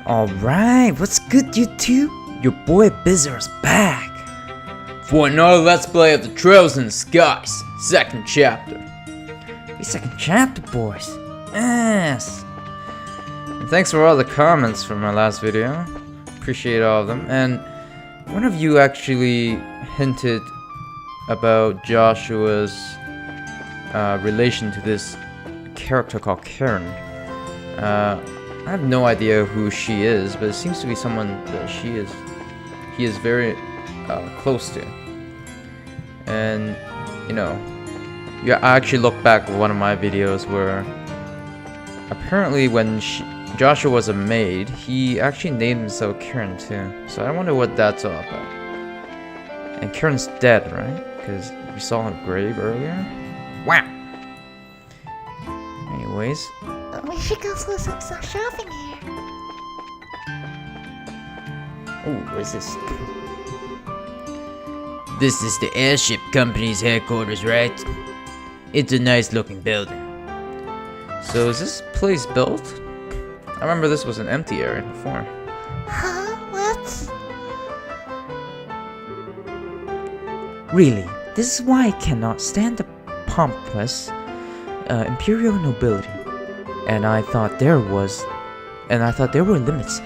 Alright, what's good YouTube? Your boy Bizzer's back for another Let's Play of the Trails in the Skies, second chapter. The second chapter, boys. Yes. And thanks for all the comments from my last video. Appreciate all of them. And one of you actually hinted about Joshua's relation to this character called Karen. I have no idea who she is, but it seems to be someone that he is very close to. And you know, I actually looked back at one of my videos where apparently when Joshua was a maid, he actually named himself Karen too. So I wonder what that's all about. And Karen's dead, right? Because we saw her grave earlier. Wow. Anyways. We should go do some shopping here. Oh, what is this? This is the airship company's headquarters, right? It's a nice looking building. So is this place built? I remember this was an empty area before. Huh? What? Really, this is why I cannot stand the pompous imperial nobility. And I thought there were limits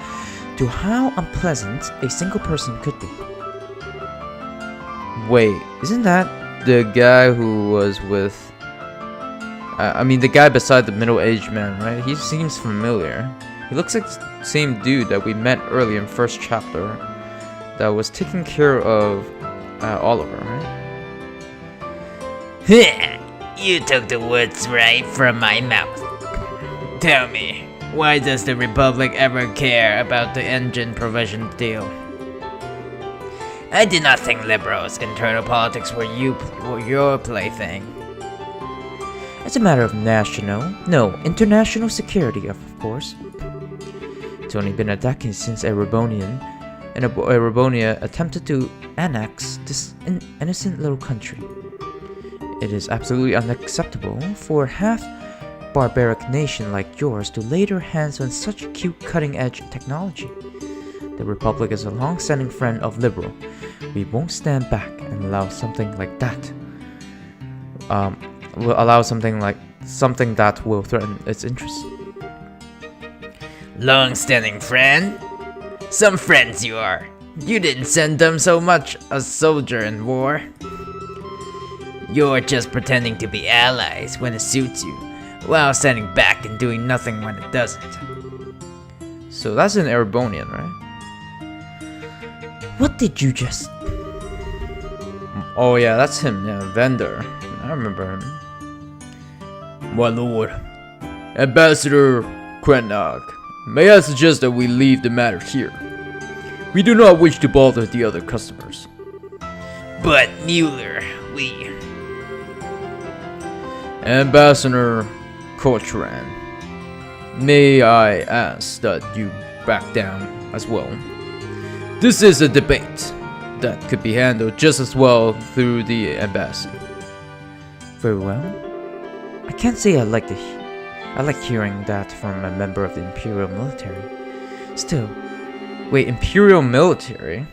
to how unpleasant a single person could be. Wait, isn't that the guy who was with... I mean the guy beside the middle-aged man, right? He seems familiar. He looks like the same dude that we met earlier in first chapter that was taking care of Oliver, right? You took the words right from my mouth. Tell me, why does the Republic ever care about the engine provision deal? I did not think liberals' internal politics were your plaything. It's a matter of international security, of course. It's only been a decade since Erebonian attempted to annex this innocent little country. It is absolutely unacceptable for half-barbaric nation like yours to lay their hands on such cute cutting-edge technology. The Republic is a long-standing friend of liberal. We won't stand back and allow something like that. Will allow something that will threaten its interests. Long-standing friend? Some friends you are. You didn't send them so much a soldier in war. You're just pretending to be allies when it suits you, while standing back and doing nothing when it doesn't. So that's an Erebonian, right? What did you just... Oh yeah, that's him, yeah, Vendor. I remember him. My lord, Ambassador Krennog, may I suggest that we leave the matter here? We do not wish to bother the other customers. But Mueller, we... Ambassador Cochran, may I ask that you back down as well? This is a debate that could be handled just as well through the embassy. Very well. I can't say I like hearing that from a member of the Imperial military. Still, wait, Imperial military?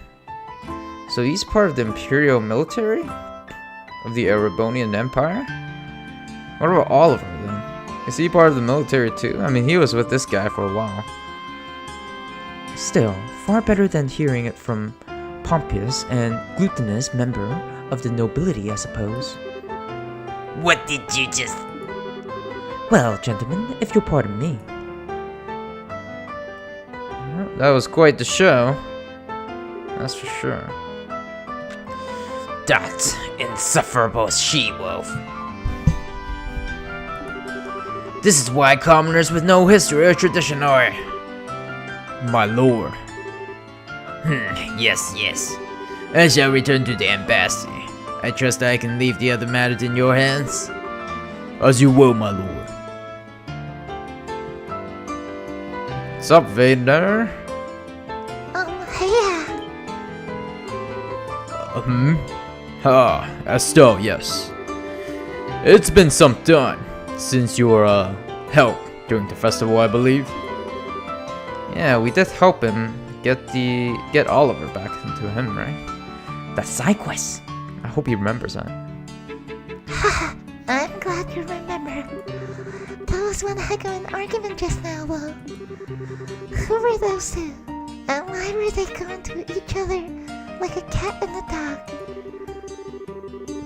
So he's part of the Imperial military? Of the Erebonian Empire? What about Oliver then? Is he part of the military too? I mean, he was with this guy for a while. Still, far better than hearing it from pompous and glutinous member of the nobility, I suppose. What did you just... Well, gentlemen, if you'll pardon me. That was quite the show. That's for sure. That insufferable she-wolf. This is why commoners with no history or tradition are... My lord. Yes. I shall return to the embassy. I trust I can leave the other matters in your hands. As you will, my lord. What's up, Vader? Hey. Estelle, yes. It's been some time since your help during the festival, I believe. Yeah, we did help him get Oliver back into him, right? That's side quest. I hope he remembers that. Haha, I'm glad you remember. That was one heck of an argument just now, though. Who were those two? And why were they going to each other like a cat and a dog?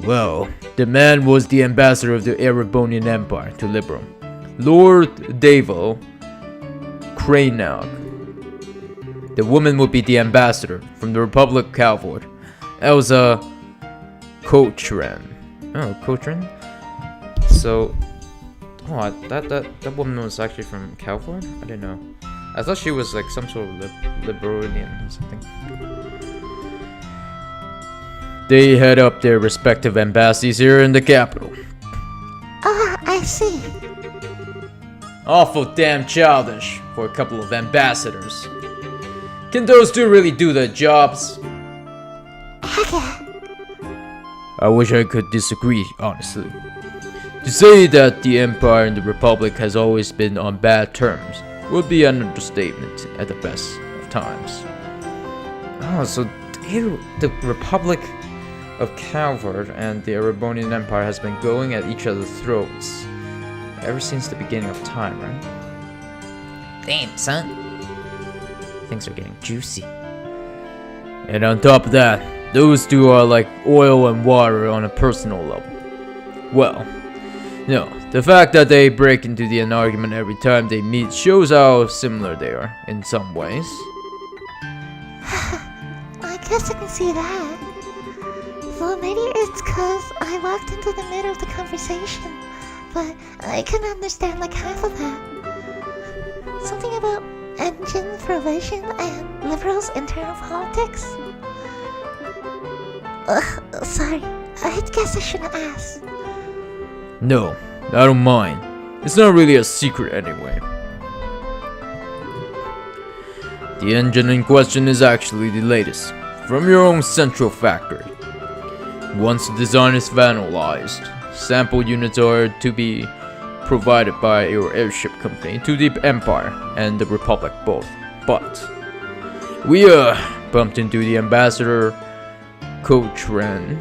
Well, the man was the ambassador of the Erebonian Empire to Liberum, Lord Davo Cranog. The woman would be the ambassador from the Republic of Calvord, Elsa Cochran. Oh, Cochran? So, that woman was actually from Calvord? I didn't know. I thought she was like some sort of Liberonian or something. They head up their respective embassies here in the capital. Ah, I see. Awful damn childish for a couple of ambassadors. Can those two really do their jobs? Heck yeah. I wish I could disagree, honestly. To say that the Empire and the Republic has always been on bad terms would be an understatement at the best of times. Oh, so the Republic of Calvard and the Erebonian Empire has been going at each other's throats ever since the beginning of time, right? Damn, son. Things are getting juicy. And on top of that, those two are like oil and water on a personal level. Well, no, the fact that they break into an argument every time they meet shows how similar they are in some ways. I guess I can see that. Well, maybe it's cause I walked into the middle of the conversation, but I couldn't understand like half of that. Something about engine provision and liberals' internal politics? Sorry, I guess I shouldn't ask. No, I don't mind. It's not really a secret anyway. The engine in question is actually the latest, from your own central factory. Once the design is finalized, sample units are to be provided by your airship company to the Empire and the Republic both. But we bumped into the ambassador Cochran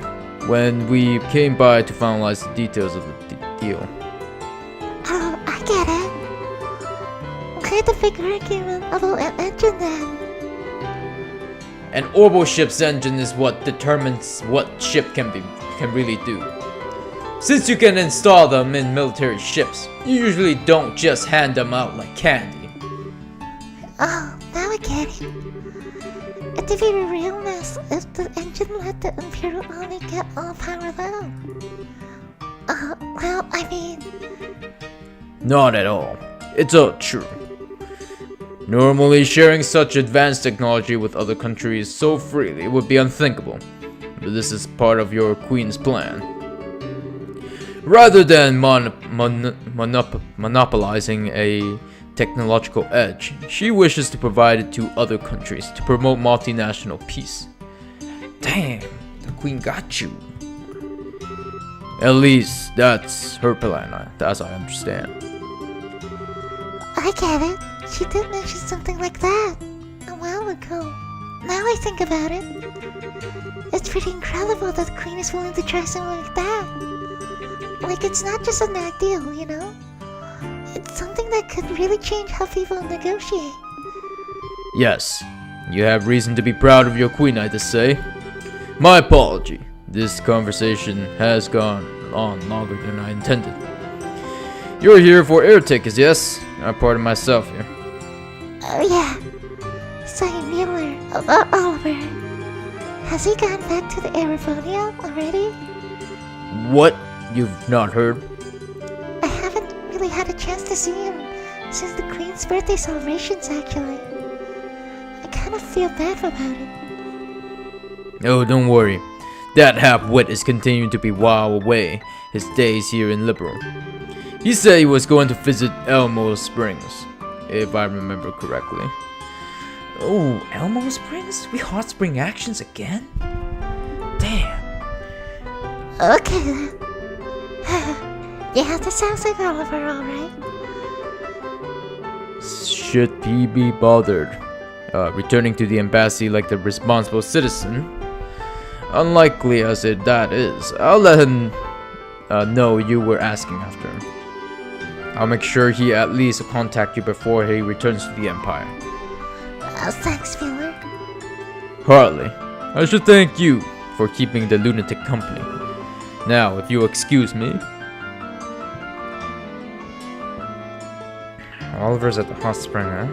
when we came by to finalize the details of the deal. Oh, I get it. Quite a big argument about an engine then. An orbital ship's engine is what determines what ship can really do. Since you can install them in military ships, you usually don't just hand them out like candy. Oh, now I get it. It'd be a real mess if the engine let the Imperial Army get all power low. Well, I mean... Not at all. It's all true. Normally, sharing such advanced technology with other countries so freely would be unthinkable, but this is part of your queen's plan. Rather than monopolizing a technological edge, she wishes to provide it to other countries to promote multinational peace. Damn, the queen got you. At least, that's her plan, as I understand. I get it. She did mention something like that a while ago. Now I think about it. It's pretty incredible that the Queen is willing to try something like that. Like, it's not just an ideal, you know? It's something that could really change how people negotiate. Yes, you have reason to be proud of your queen, I just say. My apology. This conversation has gone on longer than I intended. You're here for air tickets, yes? I pardon myself here. Oh yeah. Say, Mueller, Oliver. Has he gone back to the Erebonian already? What? You've not heard? I haven't really had a chance to see him since the Queen's birthday celebrations, actually. I kind of feel bad about it. Oh, don't worry. That half-wit is continuing to be while away his days here in Liberum. He said he was going to visit Elmo Springs, if I remember correctly. Oh, Elmo Springs? We hot spring actions again? Damn. Okay then. Yeah, that sounds like Oliver, alright. should he be bothered returning to the embassy like the responsible citizen? Unlikely as that is, I'll let him know you were asking after him. I'll make sure he at least contact you before he returns to the Empire. Thanks, Wheeler. Hardly. I should thank you for keeping the lunatic company. Now, if you'll excuse me. Oliver's at the hot spring, huh?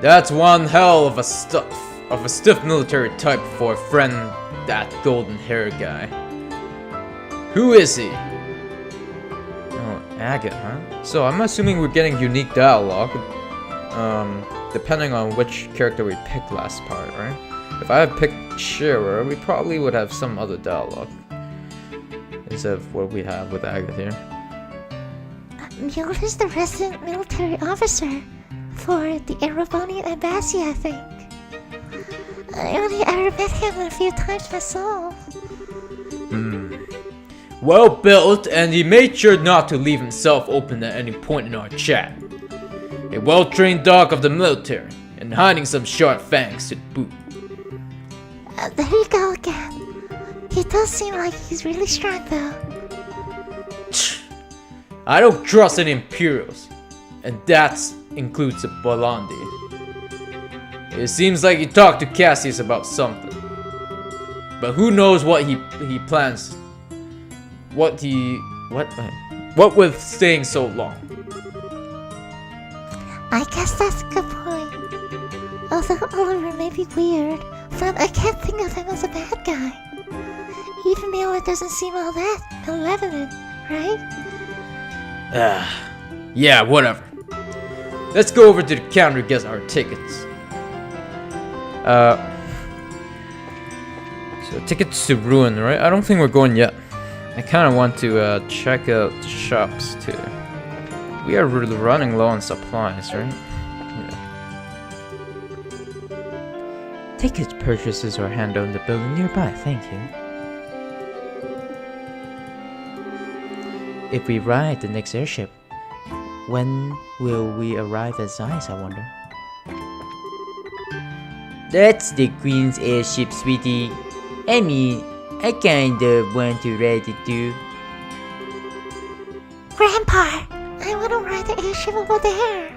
That's one hell of a stiff military type for a friend, that golden hair guy. Who is he? Oh, Agate, huh? So I'm assuming we're getting unique dialogue, depending on which character we picked last part, right? If I had picked Shearer, we probably would have some other dialogue instead of what we have with Agate here. Mueller is the resident military officer for the Erebonian embassy, I think. I only ever met him a few times myself. Well built, and he made sure not to leave himself open at any point in our chat. A well-trained dog of the military, and hiding some sharp fangs to boot. There you go again. He does seem like he's really strong, though. I don't trust any Imperials, and that includes the Bolandi. It seems like he talked to Cassius about something, but who knows what he plans. What with staying so long? I guess that's a good point. Although Oliver may be weird, but I can't think of him as a bad guy. Even Mueller doesn't seem all that malevolent, right? Yeah, whatever. Let's go over to the counter to get our tickets. So tickets to Ruin, right? I don't think we're going yet. I kind of want to check out the shops too. We are really running low on supplies, right? Yeah. Ticket purchases are handled in the building nearby, thank you. If we ride the next airship, when will we arrive at Zeiss, I wonder? That's the Queen's airship, sweetie. I mean, I kinda want to ride it too. Grandpa, I want to ride the airship over there.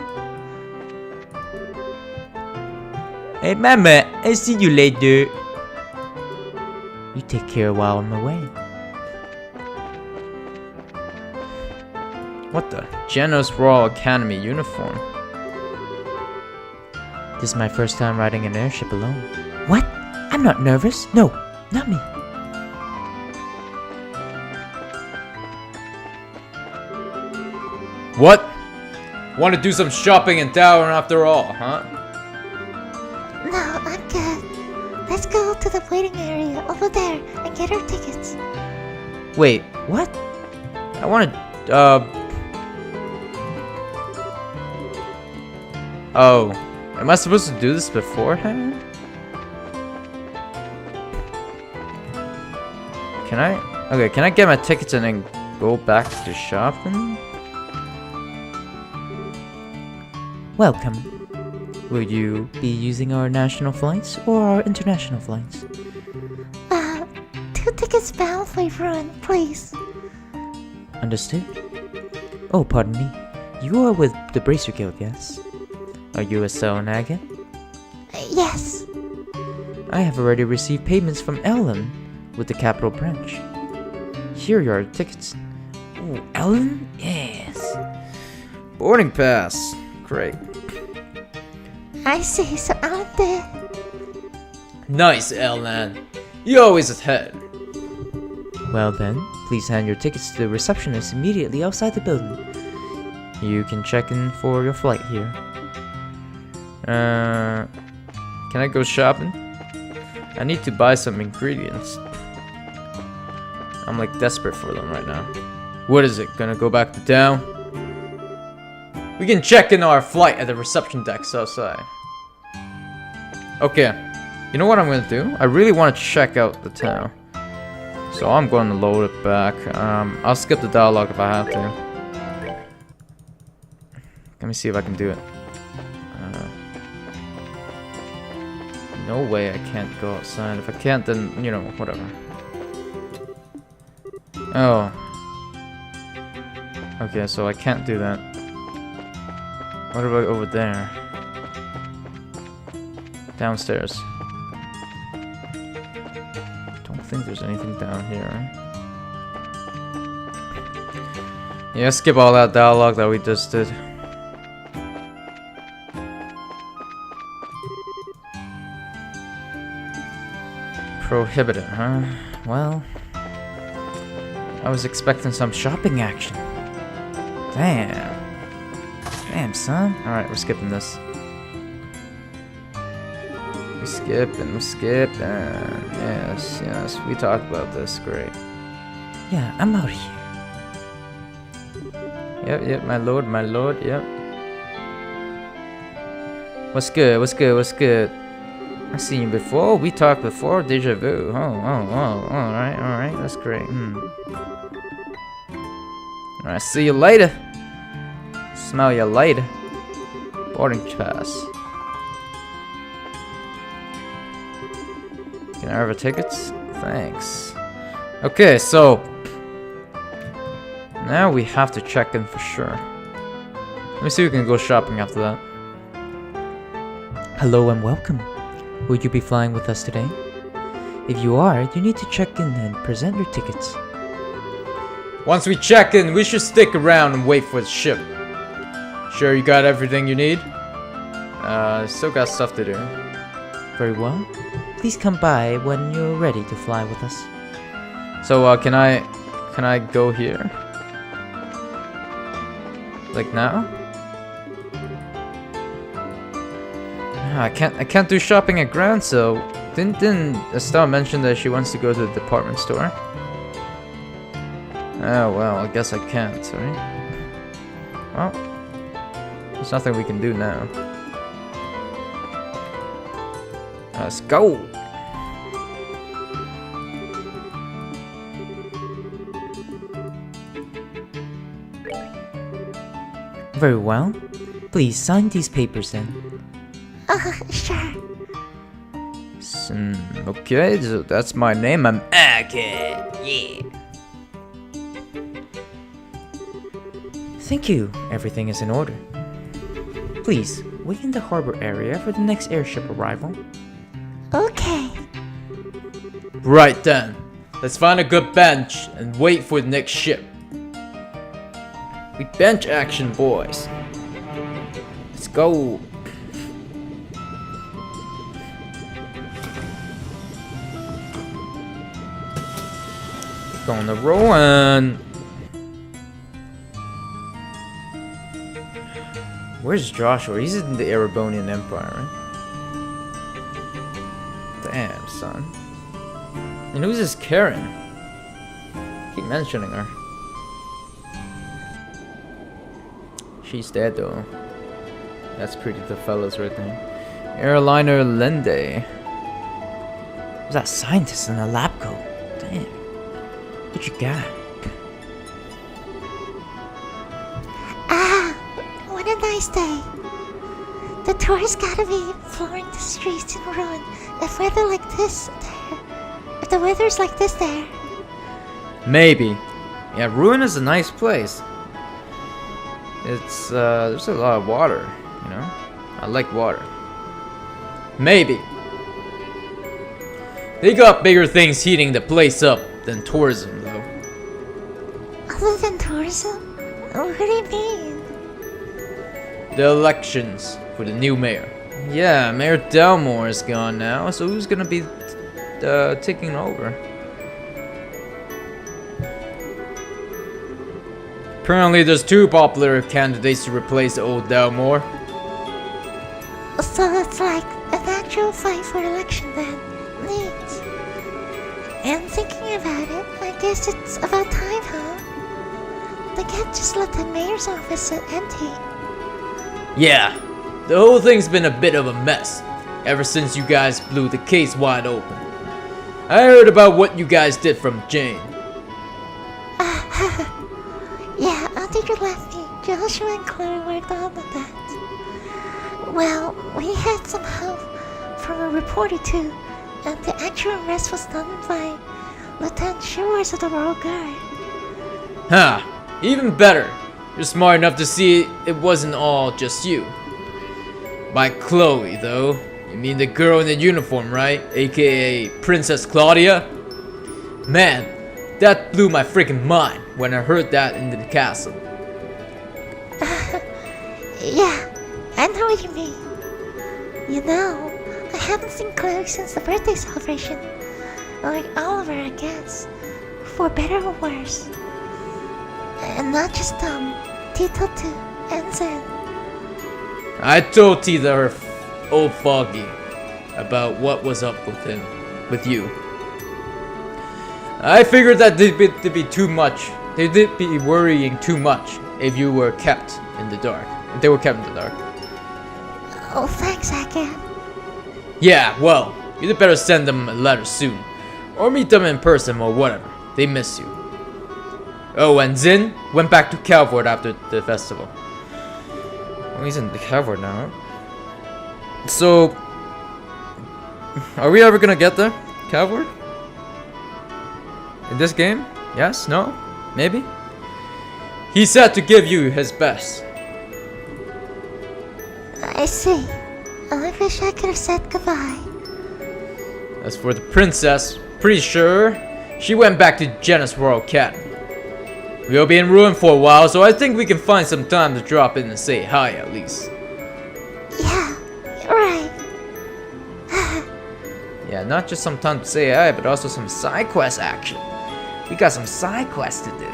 Hey, Mama, I'll see you later. You take care while I'm away. What the? Genos Royal Academy uniform. This is my first time riding an airship alone. What? I'm not nervous. No, not me. What? Want to do some shopping in town after all, huh? No, I'm good. Let's go to the waiting area over there and get our tickets. Wait, what? I want to, Oh, am I supposed to do this beforehand? Can I? Okay, can I get my tickets and then go back to shopping? Welcome. Will you be using our national flights or our international flights? 2 tickets bound for Ruin, please. Understood. Oh, pardon me. You are with the Bracer Guild, yes? Are you a Selene Agate? Yes. I have already received payments from Ellen with the Capital Branch. Here are your tickets. Oh, Ellen? Yes. Boarding pass. Great. I see, so out there. Nice, Ellen. You're always ahead. Well then, please hand your tickets to the receptionist immediately outside the building. You can check in for your flight here. Can I go shopping? I need to buy some ingredients. I'm like desperate for them right now. What is it? Gonna go back to town? We can check in our flight at the reception decks outside. Okay. You know what I'm gonna do? I really want to check out the town. So I'm going to load it back. I'll skip the dialogue if I have to. Let me see if I can do it. No way I can't go outside. If I can't, then, you know, whatever. Oh. Okay, so I can't do that. What about over there? Downstairs. Don't think there's anything down here. Yeah, skip all that dialogue that we just did. Prohibited, huh? Well, I was expecting some shopping action. Damn. Damn, son. Alright, we're skipping this. We skip and we skip and yes, yes, we talked about this. Great. Yeah, I'm out here. Yep, my lord, yep. What's good, what's good, what's good? I've seen you before, we talked before, deja vu. Oh, alright, that's great. Alright, see you later. Smell you later. Boarding pass. Can I have our tickets? Thanks. Okay, so now we have to check in for sure. Let me see if we can go shopping after that. Hello and welcome. Will you be flying with us today? If you are, you need to check in and present your tickets. Once we check in, we should stick around and wait for the ship. Sure you got everything you need? Still got stuff to do. Very well. Please come by when you're ready to fly with us. So, can I go here? Like now? I can't do shopping at Grand, so didn't Estelle mention that she wants to go to the department store? Oh well, I guess I can't, right? Well, there's nothing we can do now. Let's go! Very well. Please sign these papers then. Sure. Okay, so that's my name. I'm Okay, yeah. Thank you. Everything is in order. Please, wait in the harbor area for the next airship arrival. Okay. right then. Let's find a good bench and wait for the next ship. We bench action, boys. Let's go. Gonna roll and where's Joshua? He's in the Erebonian Empire, right? Damn, son. And who's this Karen? Keep mentioning her. She's dead though. That's pretty the fellas right there. Airliner Lende. Who's that scientist in a lab coat? Damn. What you got? What a nice day. The tourist gotta be flooring the streets in ruin. If weather like this there. If the weather's like this there. Maybe. Yeah, Ruin is a nice place. It's, there's a lot of water, you know? I like water. Maybe. They got bigger things heating the place up than tourism, though. Other than tourism? What do you mean? The elections for the new mayor. Yeah, Mayor Delmore is gone now, so who's gonna be taking over? Apparently there's two popular candidates to replace the old Delmore. So it's like a natural fight for election then. Neat. And thinking about it, I guess it's about time, huh? They can't just let the mayor's office sit empty. Yeah, the whole thing's been a bit of a mess ever since you guys blew the case wide open. I heard about what you guys did from Jane. Yeah, Auntie left me Joshua and Chloe worked on that. Well, we had some help from a reporter too, and the actual arrest was done by Lieutenant Shores of the Royal Guard. Huh, even better. You're smart enough to see it wasn't all just you. By Chloe, though, you mean the girl in the uniform, right? AKA Princess Claudia? Man, that blew my freaking mind when I heard that in the castle. Yeah, I know what you mean. You know, I haven't seen Chloe since the birthday celebration. Like Oliver, I guess. For better or worse. And not just Tito too, and Zen. I told Tita her old foggy about what was up with you. I figured that they'd be too much. They'd be worrying too much if you were kept in the dark. If they were kept in the dark. Oh, thanks, Akan. Yeah, well, you'd better send them a letter soon. Or meet them in person or whatever. They miss you. Oh, and Zin went back to Calvert after the festival. Well, he's in the Calvert now. So, are we ever gonna get there? Calvert? In this game? Yes? No? Maybe? He said to give you his best. I see. I wish I could have said goodbye. As for the princess, pretty sure she went back to Janus Royal Academy. We'll be in ruin for a while, so I think we can find some time to drop in and say hi at least. Yeah, you're right. Yeah, not just some time to say hi, but also some side quest action. We got some side quests to do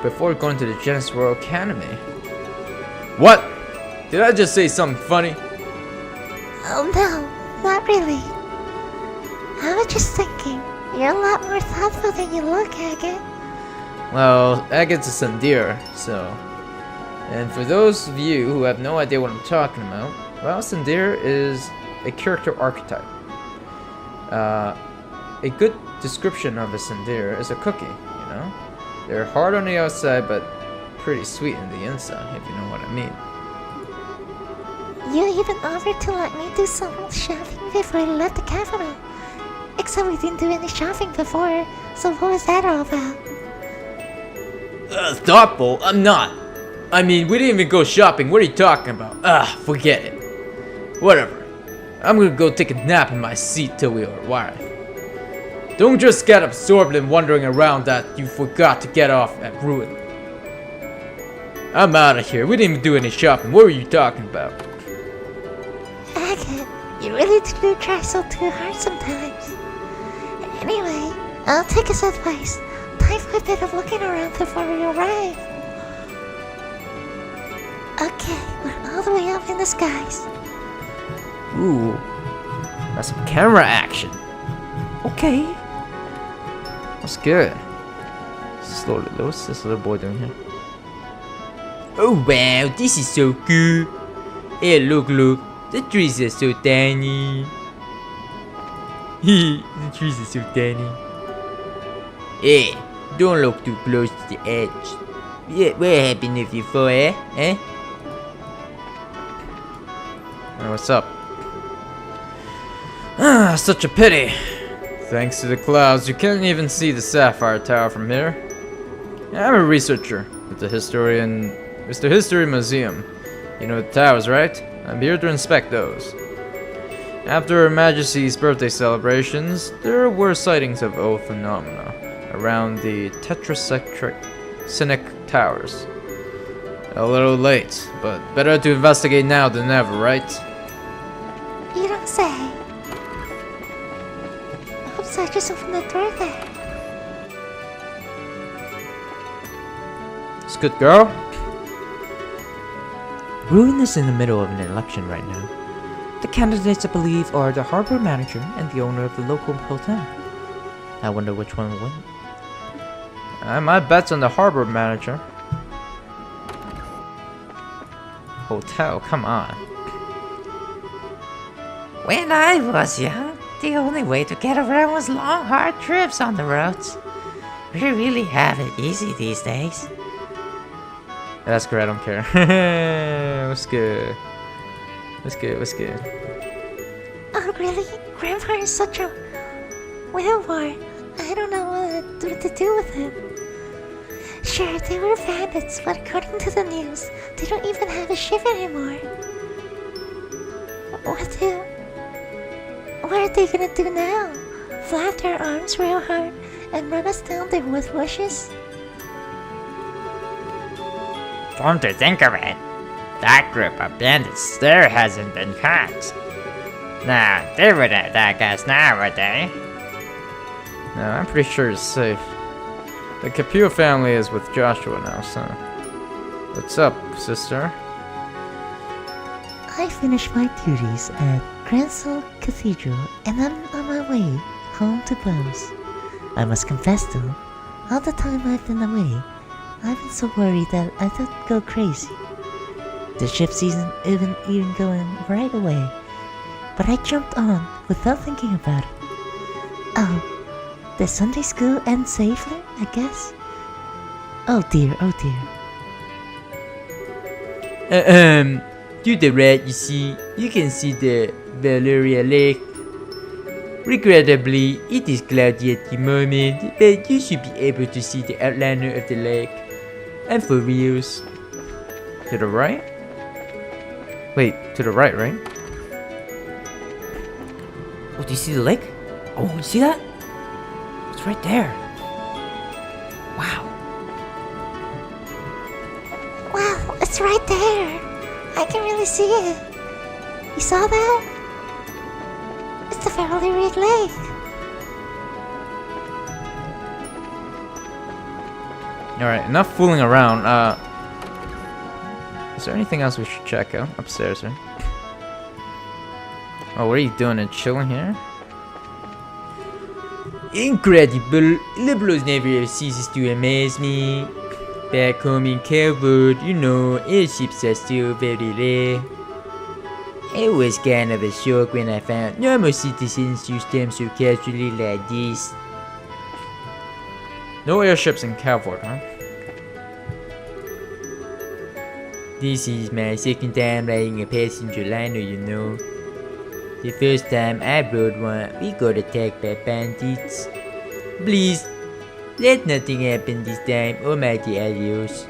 before going to the Janus Royal Academy. What? Did I just say something funny? Oh no, not really. I was just thinking, you're a lot more thoughtful than you look, Agate. Well, Agate's a Sandir, so... And for those of you who have no idea what I'm talking about, well, Sandir is a character archetype. A good description of a Sandir is a cookie, you know? They're hard on the outside, but pretty sweet in the inside, if you know what I mean. You even offered to let me do some shopping before I left the capital. Except we didn't do any shopping before, so what was that all about? Thoughtful? I'm not. I mean, we didn't even go shopping. What are you talking about? Forget it. Whatever. I'm gonna go take a nap in my seat till we arrive. Don't just get absorbed in wandering around that you forgot to get off at Ruin. I'm out of here. We didn't even do any shopping. What were you talking about? Agate, you really do try so too hard sometimes. Anyway, I'll take his advice. Time for a bit of looking around before we arrive. Okay, we're all the way up in the skies. Ooh, that's some camera action. Okay. That's good. Slowly, what's this little boy doing here? Oh wow, this is so good. Hey, look, the trees are so tiny. The trees are so tiny. Hey, don't look too close to the edge. Yeah, what happened if you fall, eh? Hey, what's up? Such a pity. Thanks to the clouds, you can't even see the Sapphire Tower from here. I'm a researcher at the History Museum. You know the towers, right? I'm here to inspect those. After Her Majesty's birthday celebrations, there were sightings of old phenomena around the tetrasectic towers. A little late, but better to investigate now than ever, right? You don't say. Oops, I just opened the door there. It's good, girl. Ruin is in the middle of an election right now. The candidates, I believe, are the harbor manager and the owner of the local hotel. I wonder which one will win. My bet's on the harbor manager. Hotel, come on. When I was young, the only way to get around was long, hard trips on the roads. We really have it easy these days. that's great, I don't care. What's good? What's good? What's good? Oh, really? Grandpa is such a war. I don't know what to do with him. Sure, they were bandits, but according to the news, they don't even have a ship anymore. What are they gonna do now? Flap their arms real hard and run us down the wood bushes? Come to think of it, that group of bandits still hasn't been caught. Nah, they wouldn't attack us now, would they? No, I'm pretty sure it's safe. The Capua family is with Joshua now, so... What's up, sister? I finished my duties at Grand Cathedral and I'm on my way home to Bose. I must confess though, all the time I've been away, I've been so worried that I thought I'd go crazy. The ship season isn't even going right away, but I jumped on without thinking about it. Oh, the Sunday school ends safely, I guess? Oh dear, oh dear. To the right, you see, you can see the Valeria Lake. Regrettably, it is cloudy at the moment, but you should be able to see the outliner of the lake. And for reals. To the right? Wait, to the right, right? Oh, do you see the lake? Oh, you see that? It's right there. Wow. Wow, it's right there. I can really see it. You saw that? It's the Valeria Lake. Alright, enough fooling around. Is there anything else we should check out? Upstairs, right? Oh, what are you doing? Chilling here? Incredible! Liberals never ceases to amaze me. Back home in Calvert, you know, airships are still very rare. It was kind of a shock when I found normal citizens use them so casually like this. No airships in Calvert, huh? This is my second time riding a passenger liner, you know. The first time I rode one, we got attacked by bandits. Please, let nothing happen this time, almighty adios.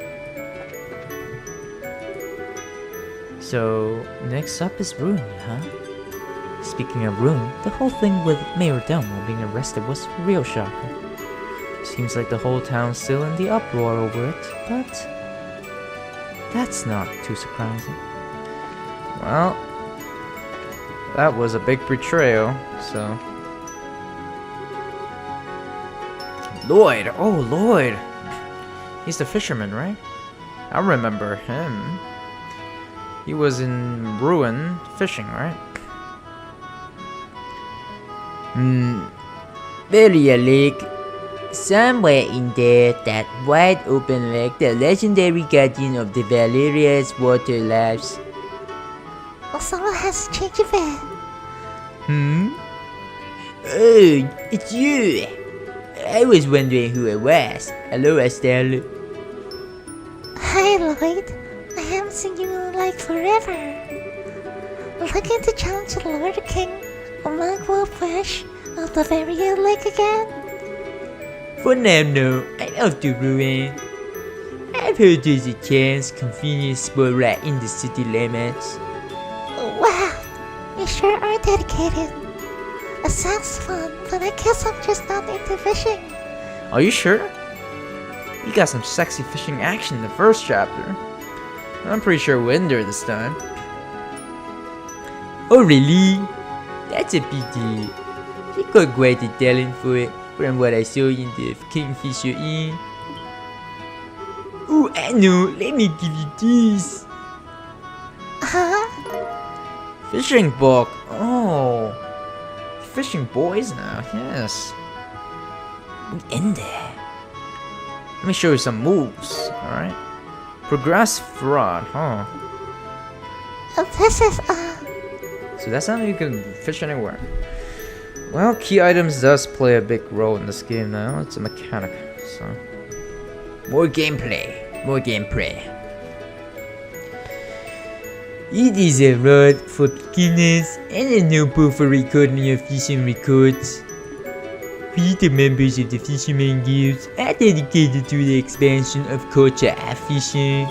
So, next up is Rune, huh? Speaking of Rune, the whole thing with Mayor Delmo being arrested was a real shocker. Seems like the whole town's still in the uproar over it, but that's not too surprising. Well, that was a big betrayal, so... Lloyd! Oh, Lloyd! He's the fisherman, right? I remember him. He was in Ruin fishing, right? Valeria Lake. Somewhere in there, that wide open lake, the legendary guardian of the Valeria's water lives. Well, someone has to change a bit. Oh, it's you! I was wondering who it was. Hello, Estelle. Hi, Lloyd. I haven't seen you in like forever. Looking to challenge the Lord King among Wolfish of the Valeria Lake again? For now, no. I'm off to Ruin. I've heard there's a chance convenience spot right in the city limits. Wow, you sure are dedicated. It sounds fun, but I guess I'm just not into fishing. Are you sure? You got some sexy fishing action in the first chapter. I'm pretty sure we'll end there this time. Oh really? That's a pity. You got quite a talent for it, from what I saw in the Kingfisher Inn. Oh, I know. Let me give you this. Huh? Fishing book. Oh. Fishing boys now. Yes. We in there. Let me show you some moves. Alright. Progress fraud. Huh. This is, So that's how you can fish anywhere. Well, key items does play a big role in this game now. It's a mechanic, so... More gameplay. More gameplay. It is a rod for beginners and a noble for recording your fishing records. We, the members of the Fisherman Guild, are dedicated to the expansion of culture fishing.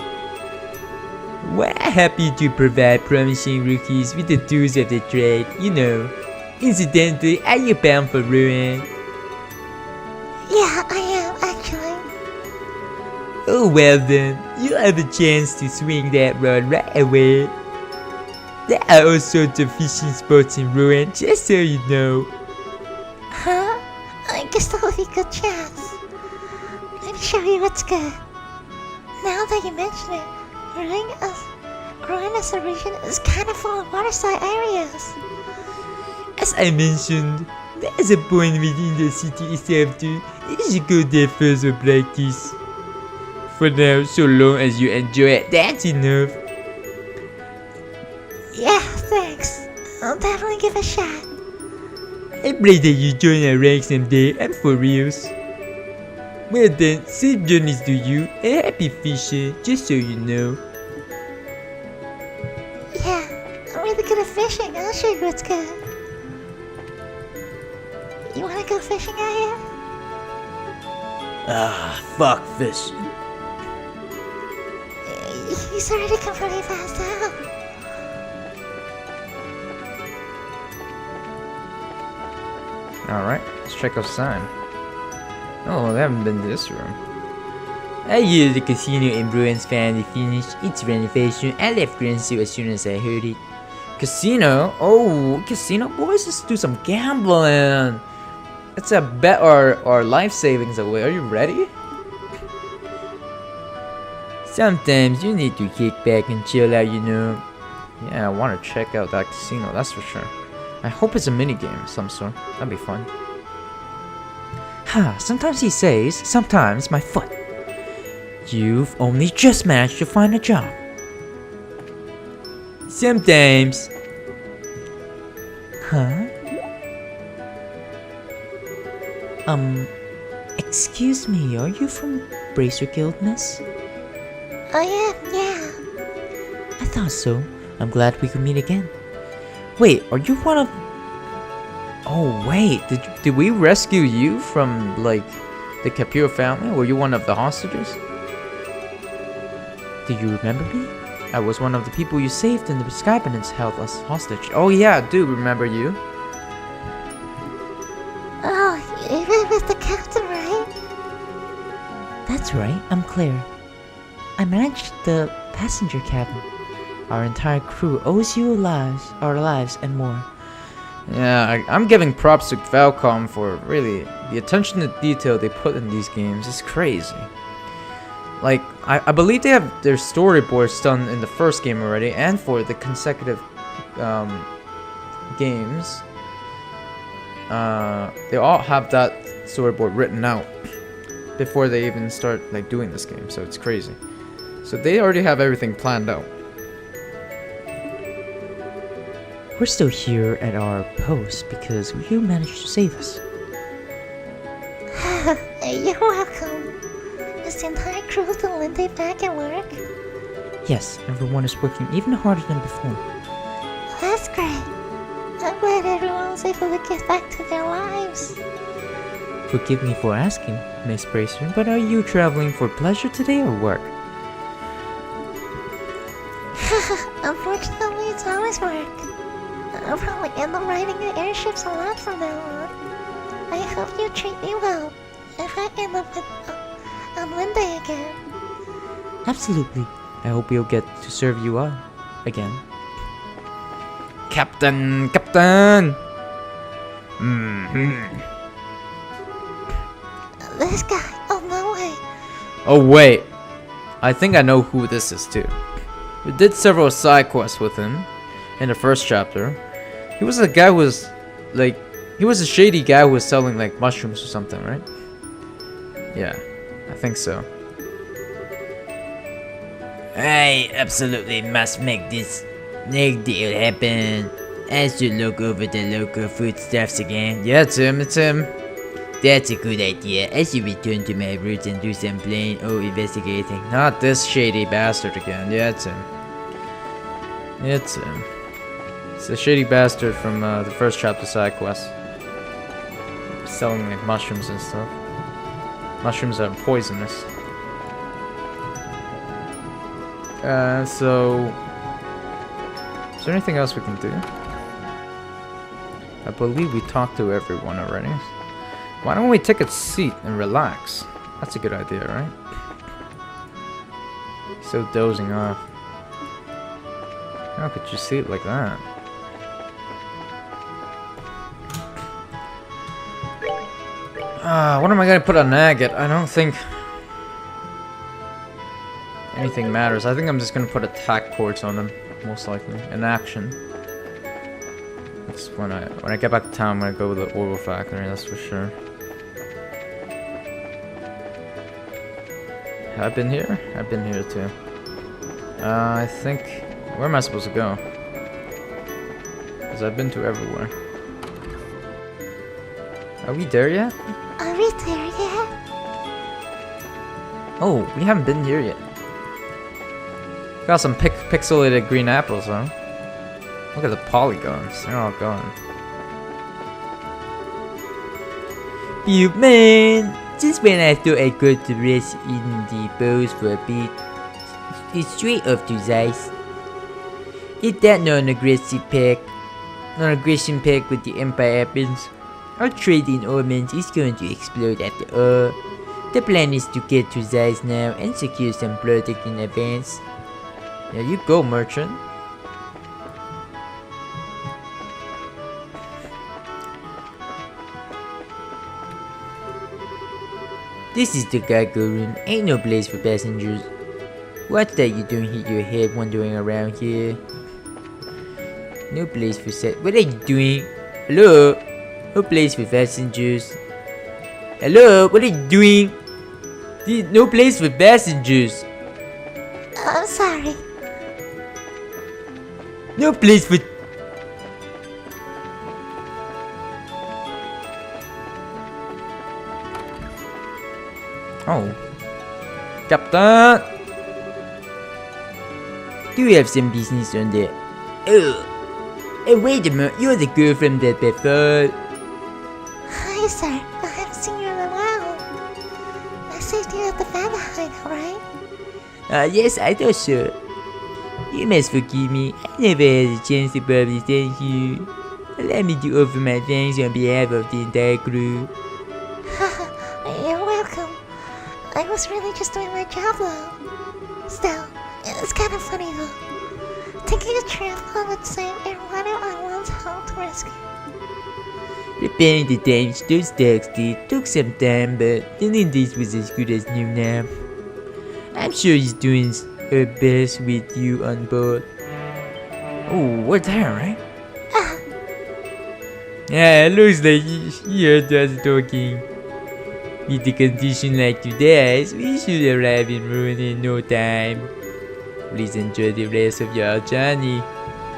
We're happy to provide promising rookies with the tools of the trade, you know. Incidentally, are you bound for ruin? Yeah, I am, actually. Oh well then, you'll have a chance to swing that rod right away. There are all sorts of fishing spots in Ruin, just so you know. Huh? I guess that would be a good chance. Let me show you what's good. Now that you mention it, Ruin as a region is kind of full of waterside areas. As I mentioned, there's a point within the city itself too. You should go there first for practice. For now, so long as you enjoy it, that's enough. Yeah, thanks. I'll definitely give it a shot. I pray that you join our ranks someday, and for reals. Well then, safe journeys to you, and happy fishing, just so you know. Yeah, I'm really good at fishing. I'll show you what's good. You wanna go fishing out here? Ah, fuck fishing. He's already completely passed out. Alright, let's check out sign. Oh, they haven't been to this room. I hear the casino in Bruins finally finished its renovation. I left Gransu as soon as I heard it. Casino? Oh, casino? Boys, let's do some gambling. Let's bet our life savings away. Are you ready? Sometimes you need to kick back and chill out, you know. Yeah, I want to check out that casino, that's for sure. I hope it's a minigame of some sort. That'd be fun. Ha, sometimes he says, sometimes my foot. You've only just managed to find a job. Sometimes. Huh? Excuse me, are you from Bracer Guild, miss? Oh yeah. I thought so. I'm glad we could meet again. Wait, are you one of... Oh wait, did we rescue you from like the Capua family? Were you one of the hostages? Do you remember me? I was one of the people you saved in the Skybinance held us hostage. Oh yeah, I do remember you. Oh, you're with the captain, right? That's right, I'm Claire. I managed the passenger cabin. Our entire crew owes you our lives and more. Yeah, I'm giving props to Valcom for really the attention to detail they put in these games. It's crazy. Like, I believe they have their storyboards done in the first game already, and for the consecutive games. They all have that storyboard written out before they even start like doing this game, so it's crazy. So they already have everything planned out. We're still here at our post because you managed to save us. You're welcome. Is the entire crew of the Lindy back at work? Yes, everyone is working even harder than before. That's great. I'm glad everyone was able to get back to their lives. Forgive me for asking, Miss Bracer, but are you traveling for pleasure today or work? Unfortunately, it's always work. I'll probably end up riding the airships a lot from now on. I hope you treat me well if I end up on Monday again. Absolutely. I hope we'll get to serve you all again. Captain! Captain! This guy, oh no way. Oh wait, I think I know who this is too. We did several side quests with him in the first chapter. He was a guy who was like, he was a shady guy who was selling like mushrooms or something, right? Yeah, I think so. I absolutely must make this big deal happen. I should look over the local foodstuffs again. Yeah, it's him, it's him. That's a good idea. I should return to my roots and do some plain old investigating. Not this shady bastard again. Yeah, it's him. It's him. It's the shady bastard from the first chapter side quest. Selling like mushrooms and stuff. Mushrooms are poisonous. So... Is there anything else we can do? I believe we talked to everyone already. Why don't we take a seat and relax? That's a good idea, right? So dozing off. How could you see it like that? What am I gonna put on Nugget? I don't think anything matters. I think I'm just gonna put attack ports on them, most likely. An action. That's when I get back to town, I'm gonna go with the oil factory, that's for sure. I've been here? I've been here too. I think... Where am I supposed to go? Because I've been to everywhere. Are we there yet? Are we there yet? Oh, we haven't been here yet. Got some pixelated green apples, huh? Look at the polygons. They're all gone. You man! Just when I thought I got to rest in the bows for a bit, it's straight off to Zeiss. If that non-aggressive pack, non-aggression pack with the Empire happens, our trade in ornaments is going to explode after all. The plan is to get to Zeiss now and secure some product in advance. Yeah, you go, merchant. This is the cargo room, ain't no place for passengers. What's that you don't hit your head wandering around here? No place for what are you doing? Hello? No place for passengers. Hello? What are you doing? No place for passengers. I'm sorry. No place for... Oh. Captain! Do you have some business on there? Oh. Hey, wait a minute. You're the girl from that before. Hi, sir. I haven't seen you in a while. I saved you at the Vanna hideout, right? Yes, I thought so. You must forgive me. I never had a chance to probably thank you. Allow me to offer my thanks on behalf of the entire crew. You're welcome. I was really just doing my job, though. Still, it's kind of funny, though. Taking a trip on the same airliner I once helped rescue. Repairing the damage those dogs did took some time, but the this was as good as new now. I'm sure he's doing her best with you on board. Oh, we're there, right? Yeah, it looks like he heard us talking. With the condition like today's, we should arrive in ruin in no time. Please enjoy the rest of your journey.